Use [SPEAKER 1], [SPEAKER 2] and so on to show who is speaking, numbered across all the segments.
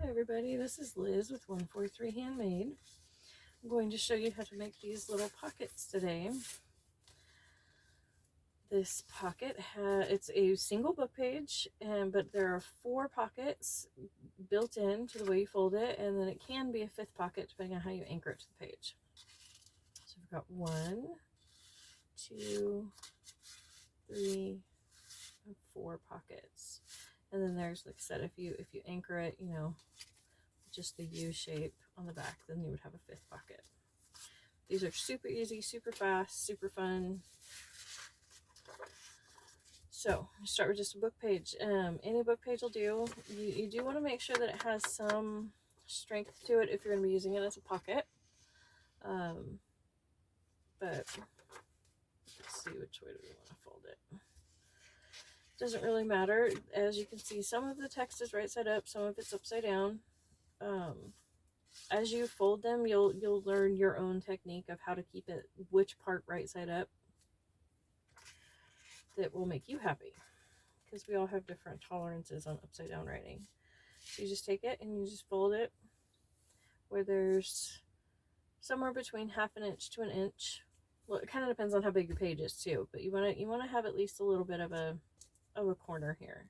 [SPEAKER 1] Hi everybody, this is Liz with 143 Handmade. I'm going to show you how to make these little pockets today. This pocket, it's a single book page, but there are 4 pockets built in to the way you fold it, and then it can be a 5th pocket depending on how you anchor it to the page. So we've got 1, 2, 3, and 4 pockets. And then there's, like I said, if you anchor it, you know, just the U shape on the back, then you would have a 5th pocket. These are super easy, super fast, super fun. So start with just a book page. Any book page will do. You do want to make sure that it has some strength to it if you're going to be using it as a pocket. But let's see, which way do we want to fold it? Doesn't really matter. As you can see, some of the text is right side up, some of it's upside down. As you fold them, you'll learn your own technique of how to keep it, which part right side up that will make you happy, because we all have different tolerances on upside down writing. So you just take it and you just fold it where there's somewhere between 1/2 inch to 1 inch. Well, it kind of depends on how big your page is too, but you want to have at least a little bit of a corner here.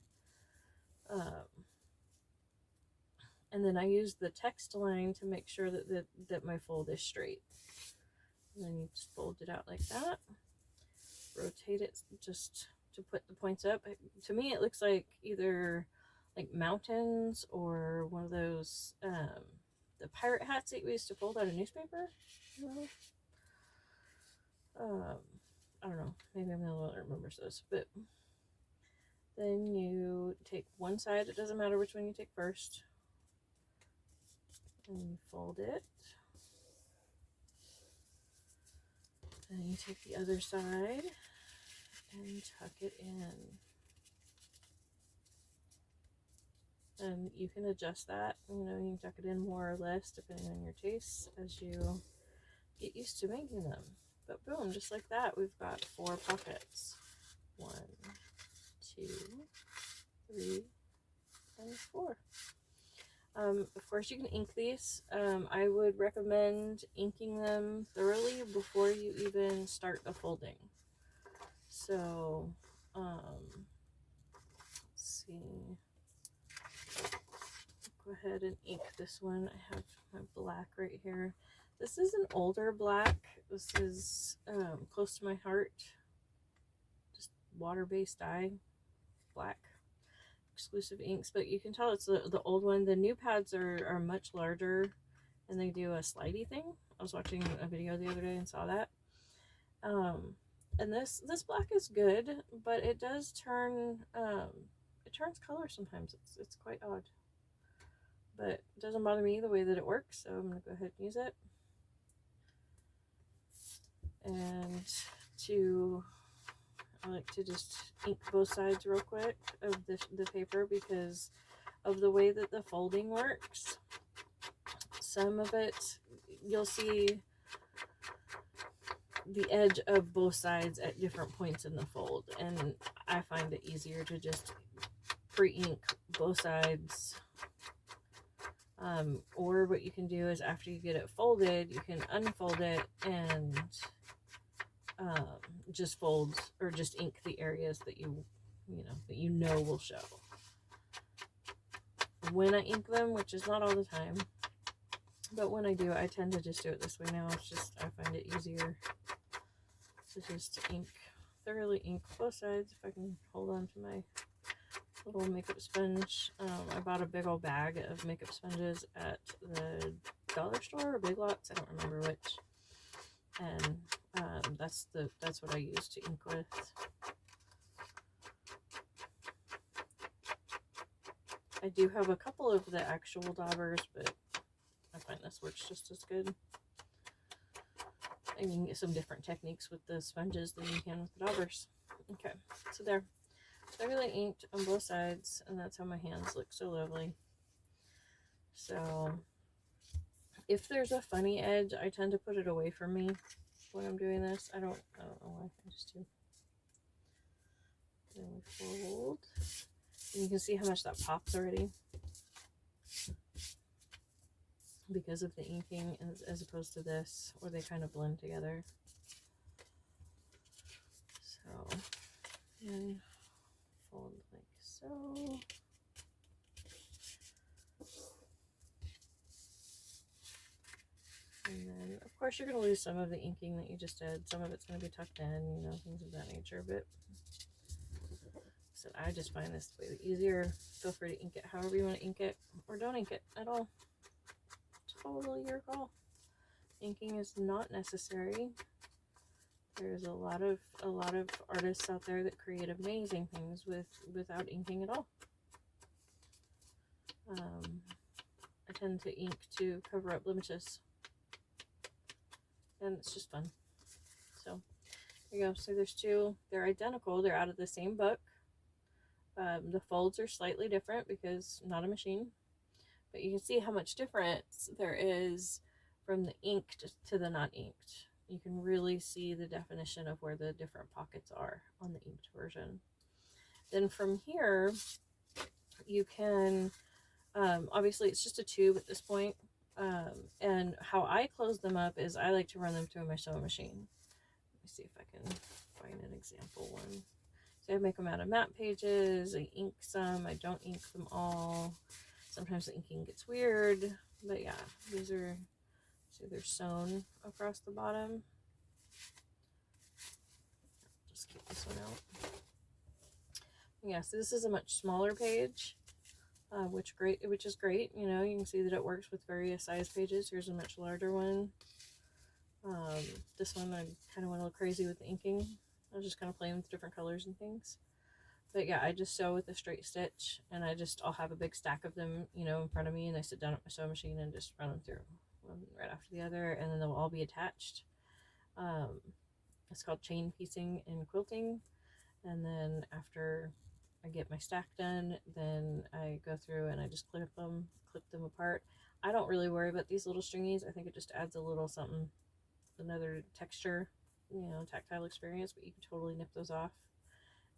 [SPEAKER 1] And then I use the text line to make sure that my fold is straight. And then you just fold it out like that. Rotate it just to put the points up. To me, it looks like either like mountains or one of those the pirate hats that we used to fold out of newspaper. I don't know. Maybe I'm the only one that remembers those. But then you take one side. It doesn't matter which one you take first. And you fold it. Then you take the other side and tuck it in. And you can adjust that, you know, you can tuck it in more or less depending on your tastes as you get used to making them. But boom, just like that, we've got 4 pockets. 1, 2, 3, and 4. Of course, you can ink these. I would recommend inking them thoroughly before you even start the folding. So, let's see. Go ahead and ink this one. I have my black right here. This is an older black. This is close to my heart. Just water-based dye, black. Exclusive inks, but you can tell it's the old one. The new pads are much larger and they do a slidey thing. I was watching a video the other day and saw that. And this black is good, but it does turn it turns color sometimes. It's quite odd, but it doesn't bother me the way that it works, so I'm gonna go ahead and use it. And I like to just ink both sides real quick of the paper because of the way that the folding works. Some of it, you'll see the edge of both sides at different points in the fold, and I find it easier to just pre-ink both sides. Or what you can do is after you get it folded, you can unfold it and just fold or just ink the areas that you know will show. When I ink them, which is not all the time, but when I do, I tend to just do it this way now. It's just, I find it easier to just thoroughly ink both sides. If I can hold on to my little makeup sponge. I bought a big old bag of makeup sponges at the dollar store or Big Lots, I don't remember which. And that's what I use to ink with. I do have a couple of the actual daubers, but I find this works just as good. And you can get some different techniques with the sponges than you can with the daubers. Okay, so there. So I really inked on both sides, and that's how my hands look so lovely. So if there's a funny edge, I tend to put it away from me when I'm doing this. I don't know why. I just do. Then we fold. And you can see how much that pops already. because of the inking as opposed to this, where they kind of blend together. So, and fold like so. And then, of course, you're going to lose some of the inking that you just did. Some of it's going to be tucked in, you know, things of that nature. But so I just find this way easier. Feel free to ink it however you want to ink it, or don't ink it at all. Totally your call. Inking is not necessary. There's a lot of artists out there that create amazing things without inking at all. I tend to ink to cover up blemishes, and it's just fun. So there you go. So there's two. They're identical. They're out of the same book. The folds are slightly different because not a machine, but you can see how much difference there is from the inked to the not inked. You can really see the definition of where the different pockets are on the inked version. Then from here, you can, obviously it's just a tube at this point, and how I close them up is I like to run them through my sewing machine. Let me see if I can find an example one. So I make them out of matte pages, I ink some, I don't ink them all. Sometimes the inking gets weird, but yeah, these are, so they're sewn across the bottom. Just keep this one out. Yeah, so this is a much smaller page, which is great. You know, you can see that it works with various size pages. Here's a much larger one. This one I kind of went a little crazy with the inking. I was just kind of playing with different colors and things. But yeah, I just sew with a straight stitch, and I'll have a big stack of them, you know, in front of me, and I sit down at my sewing machine and just run them through, one right after the other, and then they'll all be attached. It's called chain piecing and quilting. And then after I get my stack done, then I go through and I just clip them apart. I don't really worry about these little stringies. I think it just adds a little something, another texture, you know, tactile experience, but you can totally nip those off.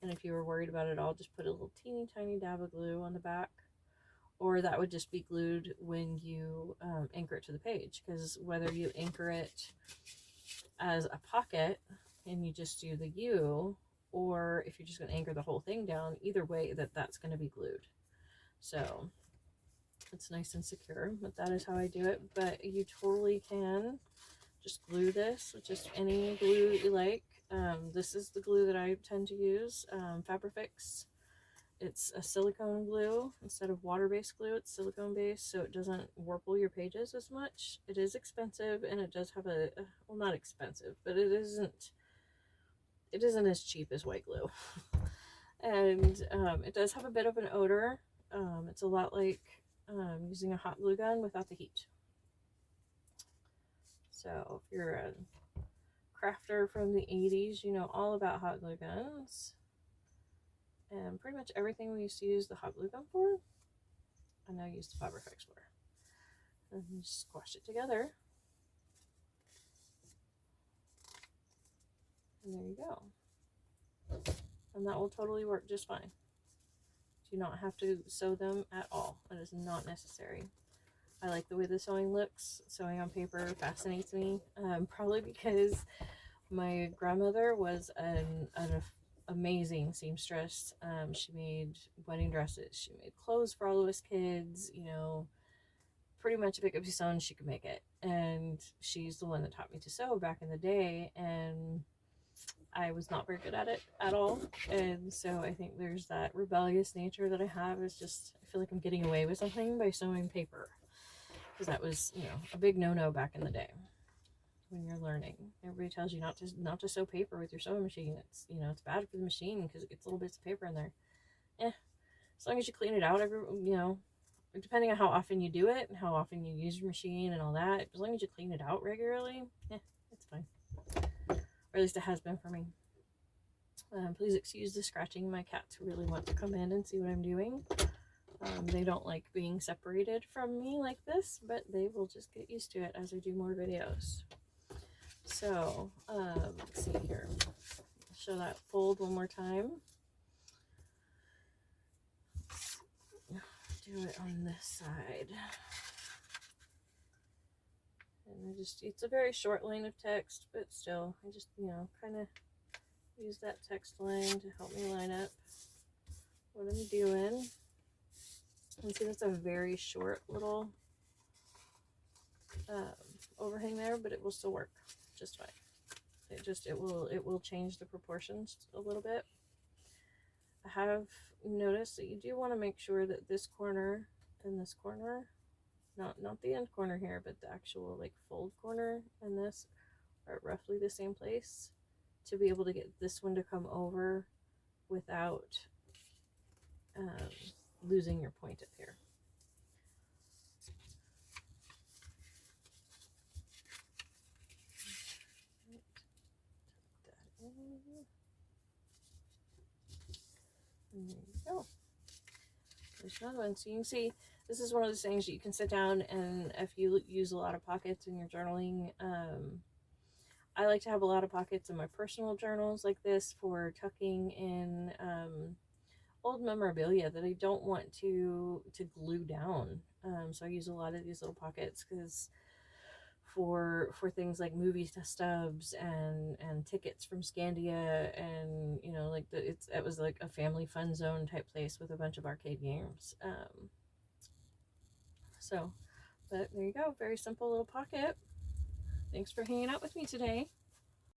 [SPEAKER 1] And if you were worried about it all, just put a little teeny tiny dab of glue on the back, or that would just be glued when you anchor it to the page, because whether you anchor it as a pocket and you just do the U, or if you're just going to anchor the whole thing down, either way that's going to be glued. So it's nice and secure, but that is how I do it. But you totally can just glue this with just any glue that you like. This is the glue that I tend to use, Fabrifix. It's a silicone glue instead of water-based glue. It's silicone based, so it doesn't warple your pages as much. It is expensive, and it does have well, not expensive, but it isn't as cheap as white glue. And it does have a bit of an odor. It's a lot like using a hot glue gun without the heat. So if you're a crafter from the 80s, you know all about hot glue guns. And pretty much everything we used to use the hot glue gun for, I now use the Fabrifix for. And you just squash it together. And there you go. And that will totally work just fine. Do not have to sew them at all. That is not necessary. I like the way the sewing looks. Sewing on paper fascinates me. Probably because my grandmother was an amazing seamstress. She made wedding dresses. She made clothes for all of us kids. You know, pretty much if it could be sewn, she could make it. And she's the one that taught me to sew back in the day. And I was not very good at it at all. And so I think there's that rebellious nature that I have. Is just, I feel like I'm getting away with something by sewing paper. Because that was, you know, a big no-no back in the day. When you're learning, everybody tells you not to sew paper with your sewing machine. It's, you know, it's bad for the machine because it gets little bits of paper in there. As long as you clean it out you know, depending on how often you do it and how often you use your machine and all that, as long as you clean it out regularly, it's fine. Or at least it has been for me. Please excuse the scratching. My cats really want to come in and see what I'm doing. They don't like being separated from me like this, but they will just get used to it as I do more videos. So, let's see here. Show that fold one more time. Let's do it on this side. And it's a very short line of text, but still, I just, kind of use that text line to help me line up what I'm doing. And see, that's a very short little overhang there, but it will still work just fine. It will change the proportions a little bit. I have noticed that you do want to make sure that this corner and this corner, not the end corner here, but the actual like fold corner and this are at roughly the same place, to be able to get this one to come over without losing your point up here. And there you go. There's another one. So you can see, this is one of those things that you can sit down, and if you use a lot of pockets in your journaling, I like to have a lot of pockets in my personal journals like this for tucking in old memorabilia that I don't want to glue down. So I use a lot of these little pockets because for things like movie stubs and tickets from Scandia, and like it was like a family fun zone type place with a bunch of arcade games. But there you go, very simple little pocket. Thanks for hanging out with me today.